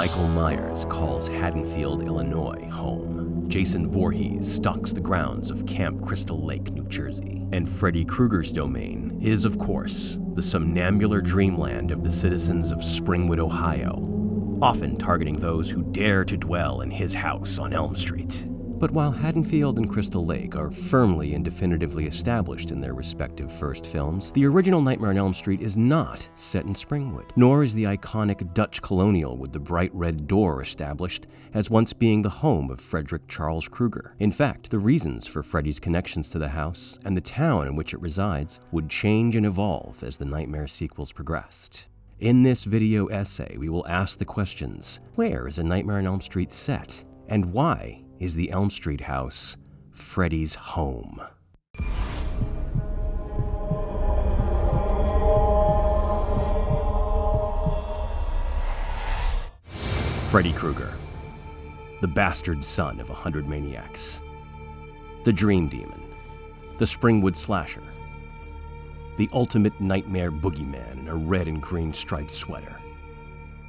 Michael Myers calls Haddonfield, Illinois, home. Jason Voorhees stalks the grounds of Camp Crystal Lake, New Jersey. And Freddy Krueger's domain is, of course, the somnambular dreamland of the citizens of Springwood, Ohio, often targeting those who dare to dwell in his house on Elm Street. But while Haddonfield and Crystal Lake are firmly and definitively established in their respective first films, the original Nightmare on Elm Street is not set in Springwood, nor is the iconic Dutch colonial with the bright red door established as once being the home of Frederick Charles Krueger. In fact, the reasons for Freddy's connections to the house and the town in which it resides would change and evolve as the Nightmare sequels progressed. In this video essay, we will ask the questions: where is A Nightmare on Elm Street set? And why is the Elm Street house Freddy's home? Freddy Krueger, the bastard son of 100 maniacs, the Dream Demon, the Springwood Slasher, the ultimate nightmare boogeyman in a red and green striped sweater,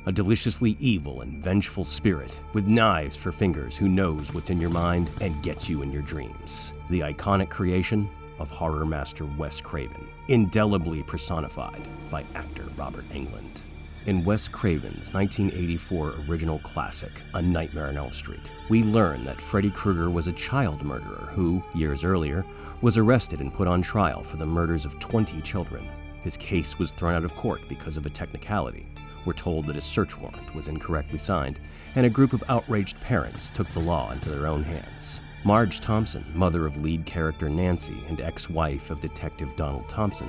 a deliciously evil and vengeful spirit with knives for fingers who knows what's in your mind and gets you in your dreams. The iconic creation of horror master Wes Craven, indelibly personified by actor Robert Englund. In Wes Craven's 1984 original classic, A Nightmare on Elm Street, we learn that Freddy Krueger was a child murderer who, years earlier, was arrested and put on trial for the murders of 20 children. His case was thrown out of court because of a technicality. We're told that a search warrant was incorrectly signed, and a group of outraged parents took the law into their own hands. Marge Thompson, mother of lead character Nancy and ex-wife of Detective Donald Thompson,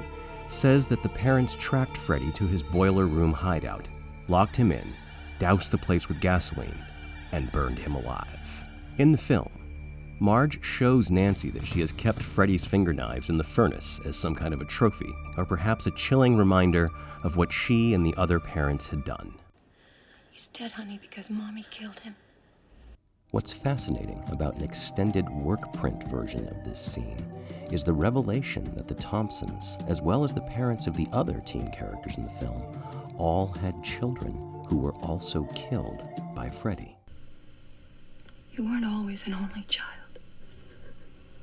says that the parents tracked Freddy to his boiler room hideout, locked him in, doused the place with gasoline, and burned him alive. In the film, Marge shows Nancy that she has kept Freddy's finger knives in the furnace as some kind of a trophy, or perhaps a chilling reminder of what she and the other parents had done. He's dead, honey, because Mommy killed him. What's fascinating about an extended work print version of this scene is the revelation that the Thompsons, as well as the parents of the other teen characters in the film, all had children who were also killed by Freddy. You weren't always an only child.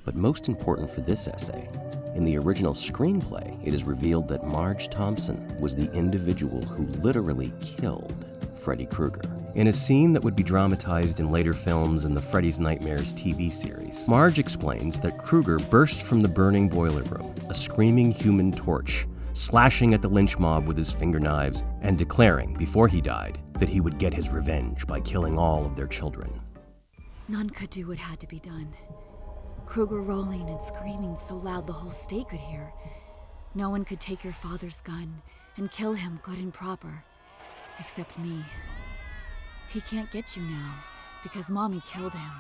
But most important for this essay, in the original screenplay, it is revealed that Marge Thompson was the individual who literally killed Freddy Krueger. In a scene that would be dramatized in later films in the Freddy's Nightmares TV series, Marge explains that Krueger burst from the burning boiler room, a screaming human torch, slashing at the lynch mob with his finger knives, and declaring, before he died, that he would get his revenge by killing all of their children. None could do what had to be done. Krueger rolling and screaming so loud the whole state could hear. No one could take your father's gun and kill him good and proper, except me. He can't get you now, because Mommy killed him.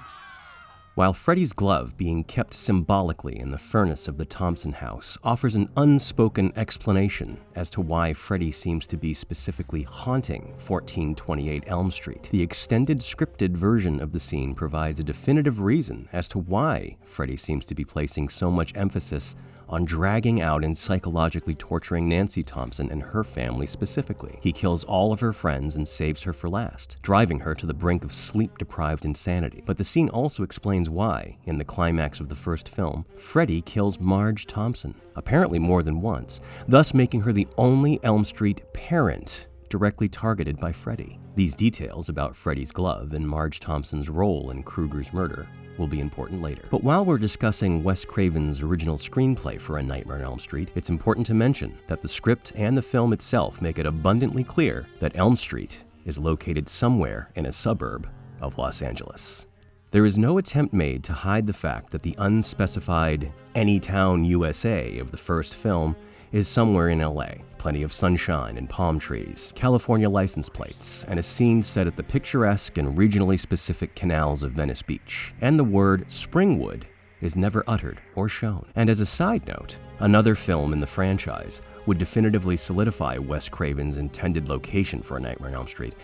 While Freddy's glove being kept symbolically in the furnace of the Thompson house offers an unspoken explanation as to why Freddy seems to be specifically haunting 1428 Elm Street, the extended scripted version of the scene provides a definitive reason as to why Freddy seems to be placing so much emphasis on dragging out and psychologically torturing Nancy Thompson and her family specifically. He kills all of her friends and saves her for last, driving her to the brink of sleep-deprived insanity. But the scene also explains why, in the climax of the first film, Freddy kills Marge Thompson, apparently more than once, thus making her the only Elm Street parent directly targeted by Freddy. These details about Freddy's glove and Marge Thompson's role in Krueger's murder will be important later. But while we're discussing Wes Craven's original screenplay for A Nightmare on Elm Street, it's important to mention that the script and the film itself make it abundantly clear that Elm Street is located somewhere in a suburb of Los Angeles. There is no attempt made to hide the fact that the unspecified Anytown, USA of the first film is somewhere in LA. Plenty of sunshine and palm trees, California license plates, and a scene set at the picturesque and regionally specific canals of Venice Beach. And the word Springwood is never uttered or shown. And as a side note, another film in the franchise would definitively solidify Wes Craven's intended location for A Nightmare on Elm Street,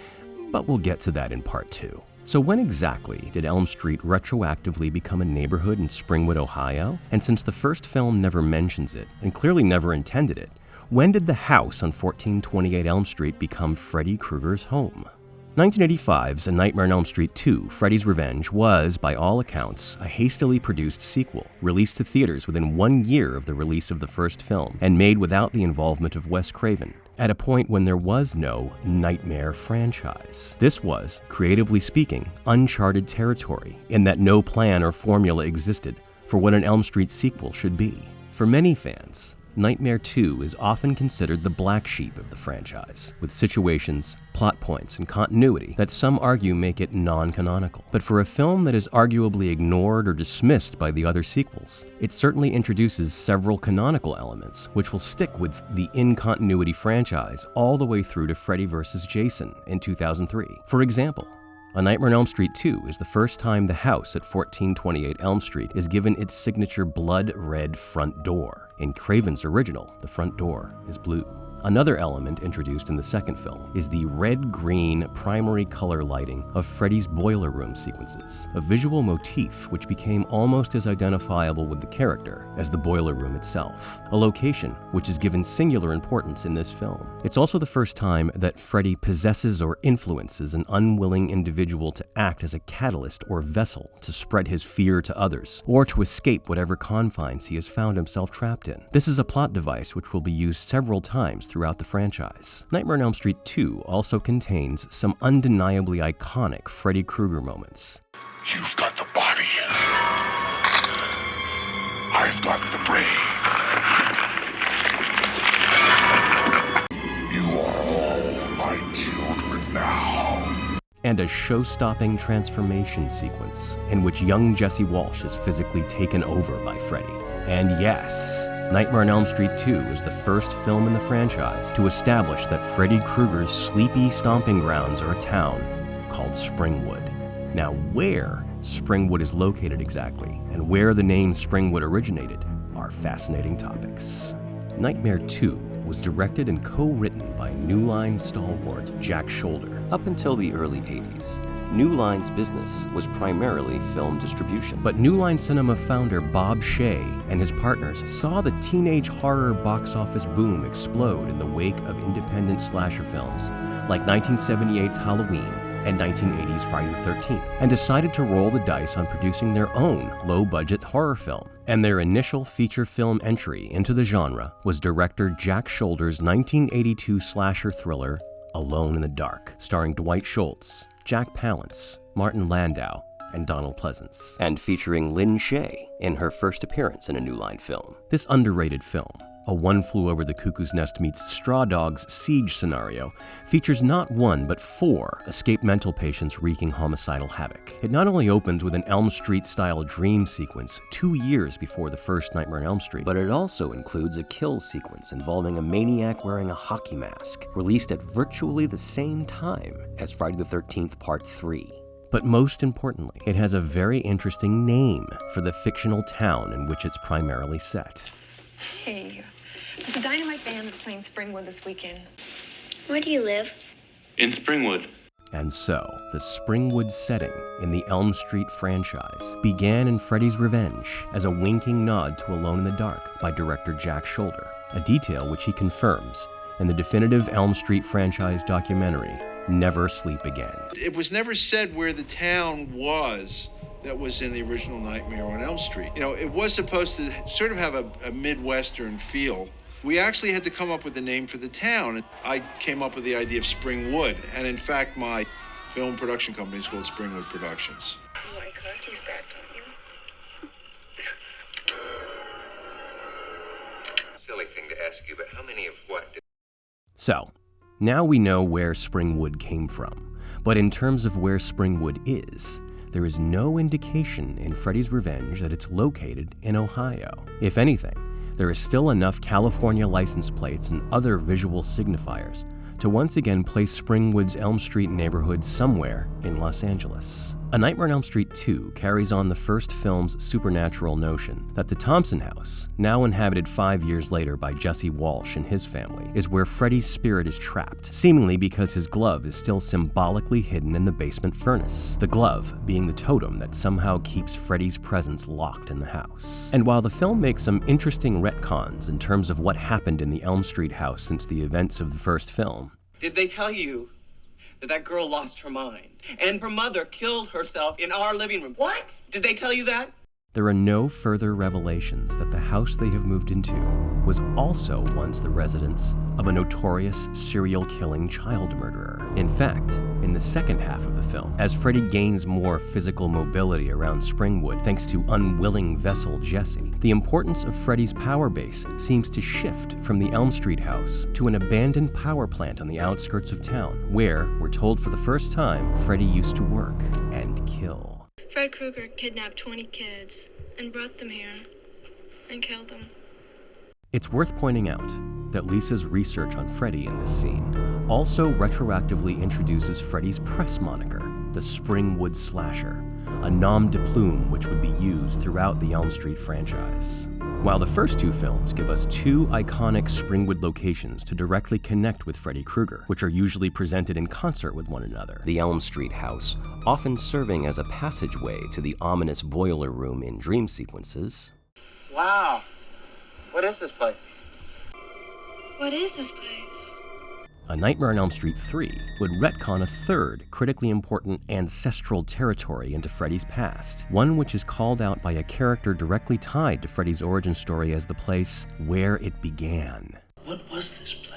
but we'll get to that in part 2. So when exactly did Elm Street retroactively become a neighborhood in Springwood, Ohio? And since the first film never mentions it, and clearly never intended it, when did the house on 1428 Elm Street become Freddy Krueger's home? 1985's A Nightmare on Elm Street 2, Freddy's Revenge was, by all accounts, a hastily produced sequel, released to theaters within 1 year of the release of the first film, and made without the involvement of Wes Craven, at a point when there was no Nightmare franchise. This was, creatively speaking, uncharted territory, in that no plan or formula existed for what an Elm Street sequel should be. For many fans, Nightmare 2 is often considered the black sheep of the franchise, with situations, plot points, and continuity that some argue make it non-canonical. But for a film that is arguably ignored or dismissed by the other sequels, it certainly introduces several canonical elements which will stick with the in-continuity franchise all the way through to Freddy vs. Jason in 2003. For example, A Nightmare on Elm Street 2 is the first time the house at 1428 Elm Street is given its signature blood-red front door. In Craven's original, the front door is blue. Another element introduced in the second film is the red-green primary color lighting of Freddy's boiler room sequences, a visual motif which became almost as identifiable with the character as the boiler room itself, a location which is given singular importance in this film. It's also the first time that Freddy possesses or influences an unwilling individual to act as a catalyst or vessel to spread his fear to others, or to escape whatever confines he has found himself trapped in. This is a plot device which will be used several times throughout the franchise. Nightmare on Elm Street 2 also contains some undeniably iconic Freddy Krueger moments. You've got the body. I've got the brain. You are all my children now. And a show-stopping transformation sequence in which young Jesse Walsh is physically taken over by Freddy. And yes, Nightmare on Elm Street 2 is the first film in the franchise to establish that Freddy Krueger's sleepy stomping grounds are a town called Springwood. Now, where Springwood is located exactly, and where the name Springwood originated, are fascinating topics. Nightmare 2 was directed and co-written by New Line stalwart Jack Shoulder. Up until the early 80s, New Line's business was primarily film distribution. But New Line Cinema founder Bob Shea and his partners saw the teenage horror box office boom explode in the wake of independent slasher films like 1978's Halloween and 1980's Friday the 13th, and decided to roll the dice on producing their own low-budget horror film. And their initial feature film entry into the genre was director Jack Shoulder's 1982 slasher thriller Alone in the Dark, starring Dwight Schultz, Jack Palance, Martin Landau, and Donald Pleasance, and featuring Lynn Shay in her first appearance in a New Line film. This underrated film, a One Flew Over the Cuckoo's Nest meets Straw Dogs siege scenario, features not one but 4 escaped mental patients wreaking homicidal havoc. It not only opens with an Elm Street-style dream sequence 2 years before the first Nightmare on Elm Street, but it also includes a kill sequence involving a maniac wearing a hockey mask, released at virtually the same time as Friday the 13th Part 3. But most importantly, it has a very interesting name for the fictional town in which it's primarily set. Hey, there's a Dynamite band that's playing Springwood this weekend. Where do you live? In Springwood. And so, the Springwood setting in the Elm Street franchise began in Freddy's Revenge as a winking nod to Alone in the Dark by director Jack Shoulder, a detail which he confirms in the definitive Elm Street franchise documentary, Never Sleep Again. It was never said where the town was that was in the original Nightmare on Elm Street. You know, it was supposed to sort of have a Midwestern feel. We actually had to come up with a name for the town. I came up with the idea of Springwood, and in fact, my film production company is called Springwood Productions. Oh, my God, he's back, don't you? Silly thing to ask you, but how many of what? So, now we know where Springwood came from, but in terms of where Springwood is, there is no indication in Freddy's Revenge that it's located in Ohio. If anything, there is still enough California license plates and other visual signifiers to once again place Springwood's Elm Street neighborhood somewhere in Los Angeles. A Nightmare on Elm Street 2 carries on the first film's supernatural notion that the Thompson house, now inhabited 5 years later by Jesse Walsh and his family, is where Freddy's spirit is trapped, seemingly because his glove is still symbolically hidden in the basement furnace, the glove being the totem that somehow keeps Freddy's presence locked in the house. And while the film makes some interesting retcons in terms of what happened in the Elm Street house since the events of the first film, did they tell you that that girl lost her mind, and her mother killed herself in our living room. What? Did they tell you that? There are no further revelations that the house they have moved into was also once the residence of a notorious serial-killing child murderer. In fact, in the second half of the film, as Freddy gains more physical mobility around Springwood thanks to unwilling vessel Jesse, the importance of Freddy's power base seems to shift from the Elm Street house to an abandoned power plant on the outskirts of town, where, we're told for the first time, Freddy used to work and kill. Fred Krueger kidnapped 20 kids and brought them here and killed them. It's worth pointing out that Lisa's research on Freddy in this scene also retroactively introduces Freddy's press moniker, the Springwood Slasher, a nom de plume which would be used throughout the Elm Street franchise. While the first two films give us two iconic Springwood locations to directly connect with Freddy Krueger, which are usually presented in concert with one another, the Elm Street house often serving as a passageway to the ominous boiler room in dream sequences. Wow. What is this place? What is this place? A Nightmare on Elm Street 3 would retcon a third, critically important ancestral territory into Freddy's past, one which is called out by a character directly tied to Freddy's origin story as the place where it began. What was this place?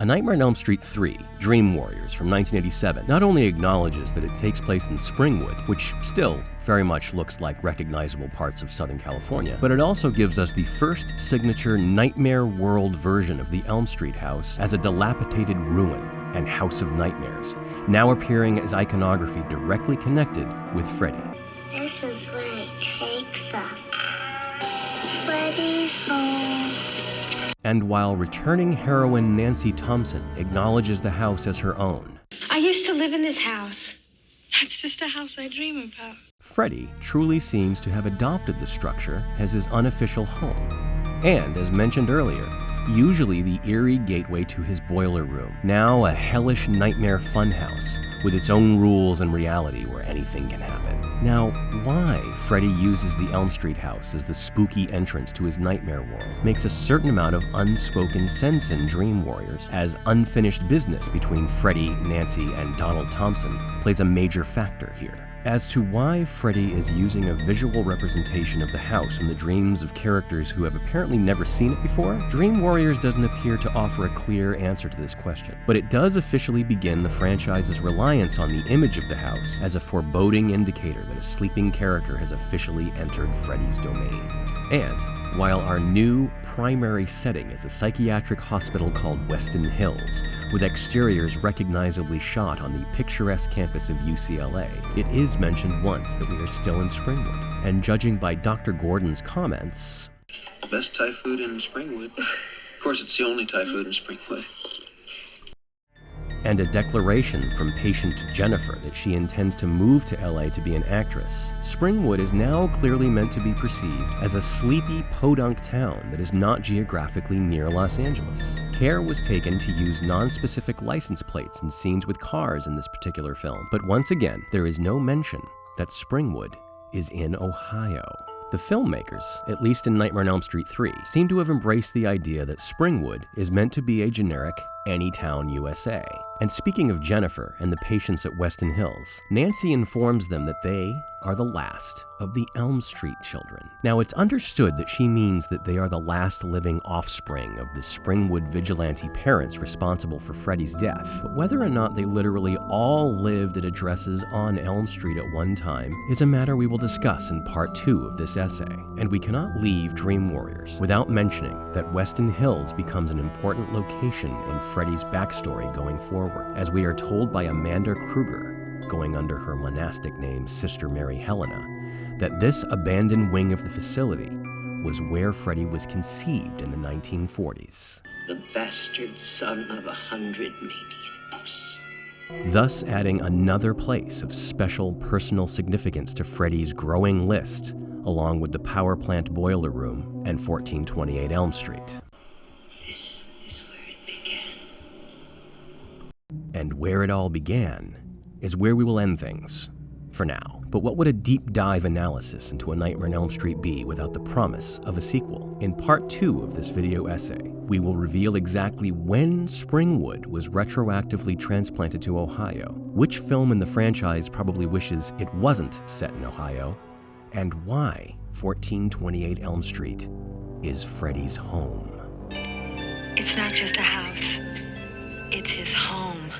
A Nightmare on Elm Street 3, Dream Warriors from 1987, not only acknowledges that it takes place in Springwood, which still very much looks like recognizable parts of Southern California, but it also gives us the first signature Nightmare World version of the Elm Street house as a dilapidated ruin and house of nightmares, now appearing as iconography directly connected with Freddy. This is where it takes us. Freddy's home. And while returning heroine Nancy Thompson acknowledges the house as her own, I used to live in this house. That's just a house I dream about. Freddy truly seems to have adopted the structure as his unofficial home. And, as mentioned earlier, usually the eerie gateway to his boiler room, now a hellish nightmare funhouse with its own rules and reality where anything can happen. Now, why Freddy uses the Elm Street house as the spooky entrance to his nightmare world makes a certain amount of unspoken sense in Dream Warriors, as unfinished business between Freddy, Nancy, and Donald Thompson plays a major factor here. As to why Freddy is using a visual representation of the house in the dreams of characters who have apparently never seen it before, Dream Warriors doesn't appear to offer a clear answer to this question. But it does officially begin the franchise's reliance on the image of the house as a foreboding indicator that a sleeping character has officially entered Freddy's domain. And while our new primary setting is a psychiatric hospital called Weston Hills, with exteriors recognizably shot on the picturesque campus of UCLA, it is mentioned once that we are still in Springwood. And judging by Dr. Gordon's comments, best Thai food in Springwood. Of course, it's the only Thai food in Springwood. and a declaration from patient Jennifer that she intends to move to LA to be an actress, Springwood is now clearly meant to be perceived as a sleepy podunk town that is not geographically near Los Angeles. Care was taken to use non-specific license plates in scenes with cars in this particular film, but once again, there is no mention that Springwood is in Ohio. The filmmakers, at least in Nightmare on Elm Street 3, seem to have embraced the idea that Springwood is meant to be a generic Anytown, USA. And speaking of Jennifer and the patients at Weston Hills, Nancy informs them that they are the last of the Elm Street children. Now, it's understood that she means that they are the last living offspring of the Springwood vigilante parents responsible for Freddy's death, but whether or not they literally all lived at addresses on Elm Street at one time is a matter we will discuss in part 2 of this essay. And we cannot leave Dream Warriors without mentioning that Weston Hills becomes an important location in Freddy's backstory going forward, as we are told by Amanda Krueger, going under her monastic name Sister Mary Helena, that this abandoned wing of the facility was where Freddy was conceived in the 1940s. The bastard son of 100 maniacs. Thus adding another place of special personal significance to Freddy's growing list, along with the power plant boiler room and 1428 Elm Street. This is where it began. And where it all began is where we will end things for now. But what would a deep dive analysis into A Nightmare on Elm Street be without the promise of a sequel? In part 2 of this video essay, we will reveal exactly when Springwood was retroactively transplanted to Ohio, which film in the franchise probably wishes it wasn't set in Ohio, and why 1428 Elm Street is Freddy's home. It's not just a house. It's his home.